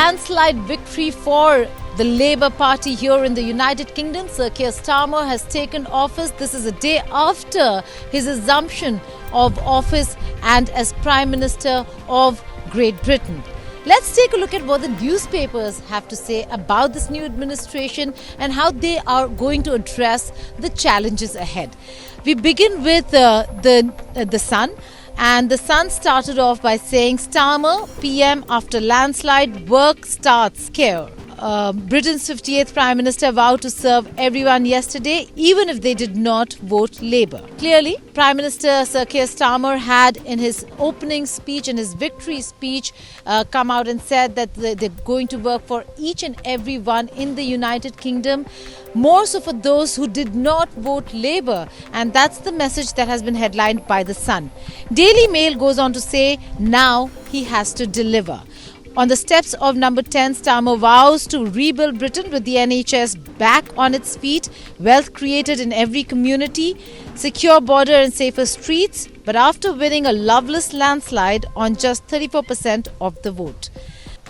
landslide victory for the Labour Party here in the United Kingdom. Sir Keir Starmer has taken office. This is a day after his assumption of office and as Prime Minister of Great Britain. Let's take a look at what the newspapers have to say about this new administration and how they are going to address the challenges ahead. We begin with the Sun. And the Sun started off by saying, Starmer, PM after landslide, work starts. Keir. Britain's 58th Prime Minister vowed to serve everyone yesterday, even if they did not vote Labour. Clearly, Prime Minister Sir Keir Starmer had in his opening speech and his victory speech come out and said that they're going to work for each and every one in the United Kingdom, more so for those who did not vote Labour. And that's the message that has been headlined by The Sun. Daily Mail goes on to say, now he has to deliver. On the steps of number 10, Starmer vows to rebuild Britain with the NHS back on its feet, wealth created in every community, secure border and safer streets, but after winning a loveless landslide on just 34% of the vote.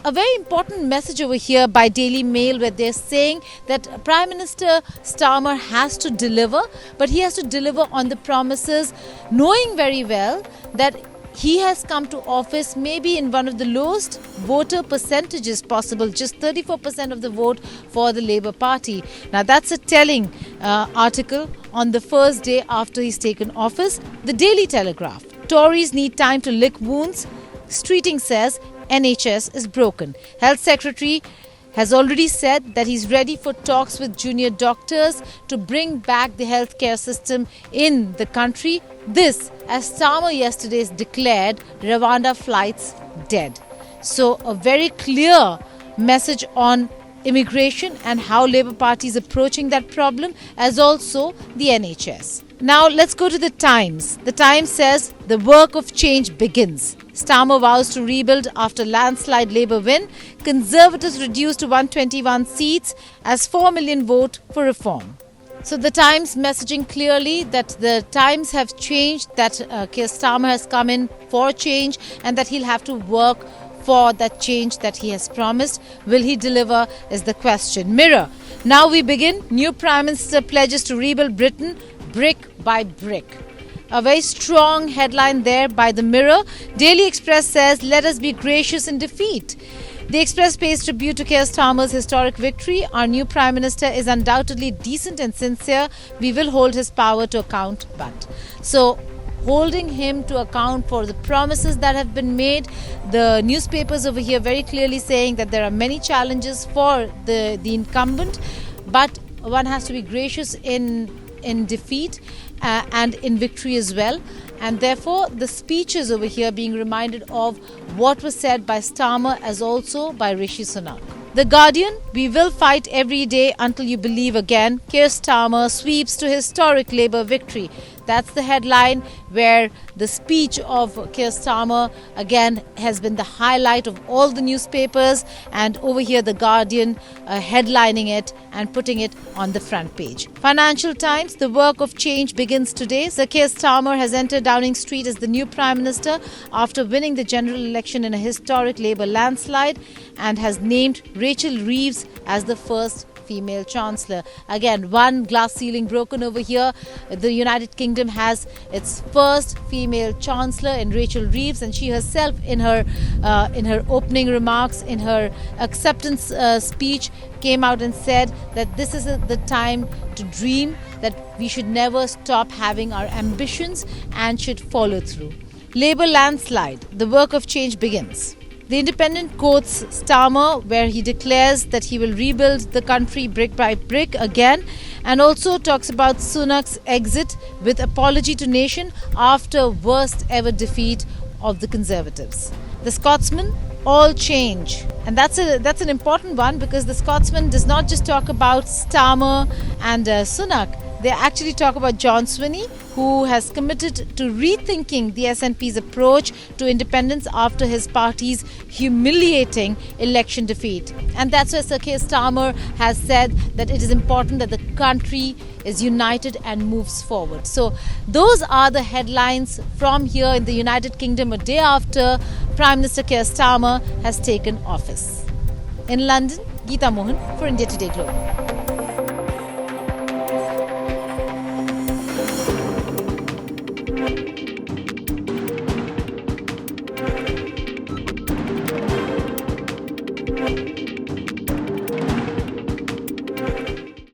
A very important message over here by Daily Mail, where they're saying that Prime Minister Starmer has to deliver, but he has to deliver on the promises, knowing very well that he has come to office maybe in one of the lowest voter percentages possible, just 34% of the vote for the Labour Party. Now that's a telling article on the first day after he's taken office. The Daily Telegraph. Tories need time to lick wounds. Streeting says NHS is broken. Health Secretary has already said that he's ready for talks with junior doctors to bring back the healthcare system in the country. This, as Starmer yesterday declared, Rwanda flights dead. So a very clear message on immigration and how Labour Party is approaching that problem, as also the NHS. Now let's go to the Times. The Times says the work of change begins. Starmer vows to rebuild after landslide Labour win. Conservatives reduced to 121 seats as 4 million vote for reform. So the Times messaging clearly that the times have changed, that Keir Starmer has come in for change and that he'll have to work for that change that he has promised. Will he deliver is the question. Mirror. Now we begin. New Prime Minister pledges to rebuild Britain brick by brick. A very strong headline there by the Mirror. Daily Express says, let us be gracious in defeat. The Express pays tribute to Keir Starmer's historic victory. Our new Prime Minister is undoubtedly decent and sincere. We will hold his power to account, but. So, holding him to account for the promises that have been made. The newspapers over here very clearly saying that there are many challenges for the incumbent, but one has to be gracious in defeat and in victory as well. And therefore, the speeches over here being reminded of what was said by Starmer as also by Rishi Sunak. The Guardian, we will fight every day until you believe again. Keir Starmer sweeps to historic Labour victory. That's the headline, where the speech of Keir Starmer again has been the highlight of all the newspapers, and over here the Guardian headlining it and putting it on the front page. Financial Times, the work of change begins today. Sir Keir Starmer has entered Downing Street as the new Prime Minister after winning the general election in a historic Labour landslide, and has named Rachel Reeves as the first female Chancellor. Again, one glass ceiling broken over here. The United Kingdom has its first female Chancellor in Rachel Reeves, and she herself in her opening remarks, in her acceptance speech, came out and said that this is the time to dream, that we should never stop having our ambitions and should follow through. Labour landslide, the work of change begins. The Independent quotes Starmer, where he declares that he will rebuild the country brick by brick again, and also talks about Sunak's exit with apology to nation after worst ever defeat of the Conservatives. The Scotsman, all change. And that's an important one, because the Scotsman does not just talk about Starmer and Sunak. They actually talk about John Swinney, who has committed to rethinking the SNP's approach to independence after his party's humiliating election defeat. And that's why Sir Keir Starmer has said that it is important that the country is united and moves forward. So those are the headlines from here in the United Kingdom a day after Prime Minister Keir Starmer has taken office. In London, Geeta Mohan for India Today Global.